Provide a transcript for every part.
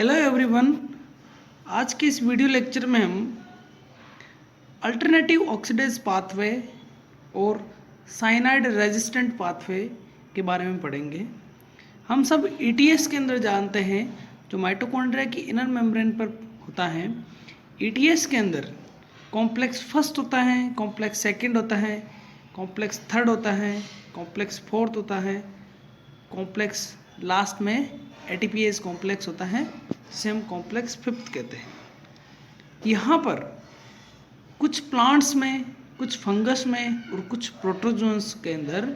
Hello everyone. आज के इस वीडियो लेक्चर में हम अल्टरनेटिव ऑक्सीडेज पाथवे और साइनाइड रेजिस्टेंट पाथवे के बारे में पढ़ेंगे। हम सब ईटीएस के अंदर जानते हैं जो माइटोकॉन्ड्रिया की इनर मेम्ब्रेन पर होता है। ईटीएस के अंदर कॉम्प्लेक्स फर्स्ट होता है, कॉम्प्लेक्स सेकंड होता है, कॉम्प्लेक्स थर्ड होता है, कॉम्प्लेक्स फोर्थ होता है, कॉम्प्लेक्स लास्ट में एटीपीएस कॉम्प्लेक्स होता है, सेम कॉम्प्लेक्स फिफ्थ कहते हैं। यहाँ पर कुछ प्लांट्स में, कुछ फंगस में और कुछ प्रोटोजोन्स के अंदर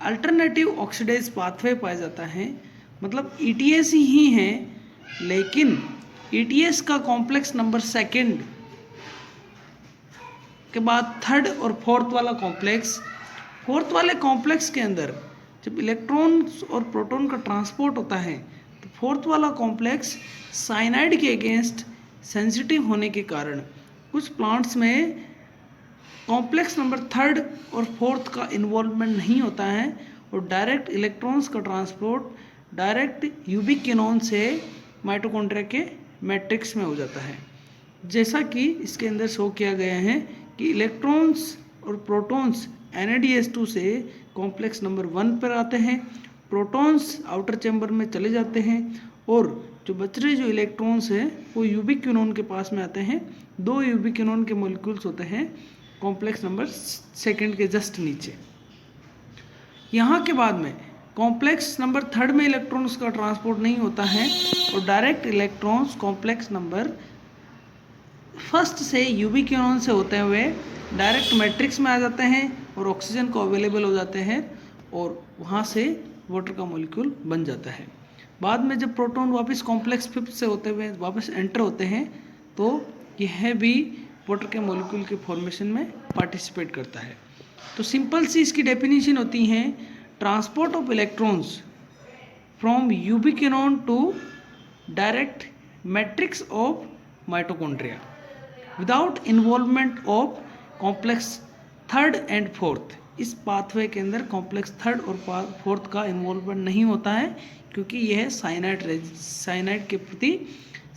अल्टरनेटिव ऑक्सीडेज पाथवे पाया जाता है। मतलब ईटीएस ही है, लेकिन ईटीएस का कॉम्प्लेक्स नंबर सेकंड के बाद थर्ड और फोर्थ वाला कॉम्प्लेक्स, फोर्थ वाले कॉम्प्लेक्स के अंदर जब इलेक्ट्रॉन्स और प्रोटॉन का ट्रांसपोर्ट होता है तो फोर्थ वाला कॉम्प्लेक्स साइनाइड के अगेंस्ट सेंसिटिव होने के कारण कुछ प्लांट्स में कॉम्प्लेक्स नंबर थर्ड और फोर्थ का इन्वॉल्वमेंट नहीं होता है और डायरेक्ट इलेक्ट्रॉन्स का ट्रांसपोर्ट डायरेक्ट यूबिक्विनोन से माइटोकॉन्ड्रिया के मैट्रिक्स में हो जाता है। जैसा कि इसके अंदर शो किया गया है कि इलेक्ट्रॉन्स और प्रोटॉन्स NADH2 से कॉम्प्लेक्स नंबर 1 पर आते हैं, प्रोटॉन्स आउटर चैम्बर में चले जाते हैं और जो बच रहे जो इलेक्ट्रॉन्स हैं वो यूबिक्विनोन के पास में आते हैं। 2 यूबिक्विनोन के मॉलिक्यूल्स होते हैं कॉम्प्लेक्स नंबर सेकंड के जस्ट नीचे। यहाँ के बाद में कॉम्प्लेक्स नंबर थर्ड में इलेक्ट्रॉन्स का ट्रांसपोर्ट नहीं होता है और direct electrons complex number first से यूबिक्विनोन से होते हुए डायरेक्ट मैट्रिक्स में आ जाते हैं और ऑक्सीजन को अवेलेबल हो जाते हैं और वहाँ से वाटर का मॉलिक्यूल बन जाता है। बाद में जब प्रोटॉन वापस कॉम्प्लेक्स फिफ्थ से होते हुए वापस एंटर होते हैं तो यह भी वाटर के मॉलिक्यूल के फॉर्मेशन में पार्टिसिपेट करता है। तो सिंपल सी इसकी डेफिनेशन होती है, transport of electrons from ubiquinone to direct matrix of mitochondria without involvement of complex third and fourth. इस पाथवे के अंदर कॉम्प्लेक्स थर्ड और फोर्थ का इन्वॉल्वमेंट नहीं होता है क्योंकि यह साइनाइड के प्रति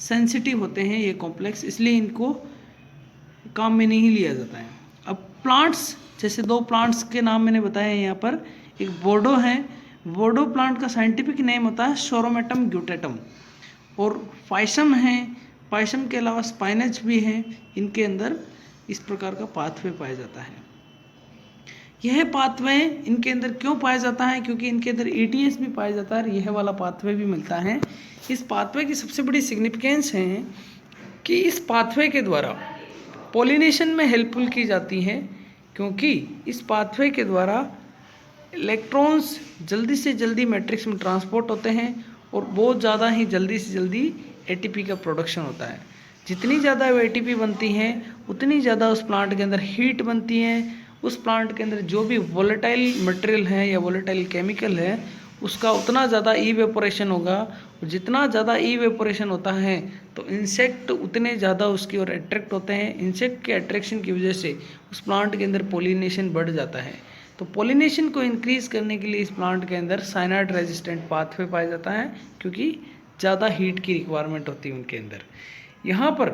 सेंसिटिव होते हैं ये कॉम्प्लेक्स, इसलिए इनको काम में नहीं लिया जाता है। अब प्लांट्स, जैसे 2 प्लांट्स के नाम मैंने बताए हैं यहाँ पर, एक बोर्डो है, बोर्डो प्लांट का साइंटिफिक नेम होता है सोरोमेटम ग्यूटेटम, और पायसम है, पायसम के अलावा स्पाइनच भी है। इनके अंदर इस प्रकार का पाथवे पाया जाता है। यह पाथवे इनके अंदर क्यों पाया जाता है? क्योंकि इनके अंदर ETS भी पाया जाता है और यह वाला पाथवे भी मिलता है। इस पाथवे की सबसे बड़ी सिग्निफिकेंस है कि इस पाथवे के द्वारा पॉलिनेशन में हेल्पफुल की जाती है, क्योंकि इस पाथवे के द्वारा इलेक्ट्रॉन्स जल्दी से जल्दी मैट्रिक्स में ट्रांसपोर्ट होते हैं और बहुत ज़्यादा ही जल्दी से जल्दी ATP का प्रोडक्शन होता है। जितनी ज़्यादा वो ATP बनती है उतनी ज़्यादा उस प्लांट के अंदर हीट बनती है। उस प्लांट के अंदर जो भी वोलेटाइल मटेरियल है या वोलेटाइल केमिकल है उसका उतना ज़्यादा इवेपोरेशन होगा, और जितना ज़्यादा इवेपोरेशन होता है तो इंसेक्ट उतने ज़्यादा उसकी ओर अट्रैक्ट होते हैं। इंसेक्ट के अट्रैक्शन की वजह से उस प्लांट के अंदर पोलिनेशन बढ़ जाता है। तो पोलिनेशन को इंक्रीज़ करने के लिए इस प्लांट के अंदर साइनाइड रेजिस्टेंट पाथवे पाया जाता है, क्योंकि ज़्यादा हीट की रिक्वायरमेंट होती है उनके अंदर। यहाँ पर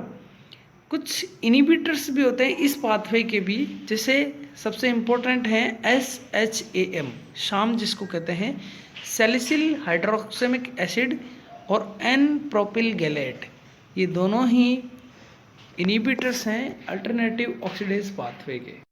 कुछ इनिबिटर्स भी होते हैं इस पाथवे के भी, जैसे सबसे इम्पोर्टेंट है SHAM, शाम जिसको कहते हैं, सैलिसिल हाइड्रोक्सामिक एसिड, और N-प्रोपिल गैलेट। ये दोनों ही इनिबिटर्स हैं अल्टरनेटिव ऑक्सीडेज पाथवे के।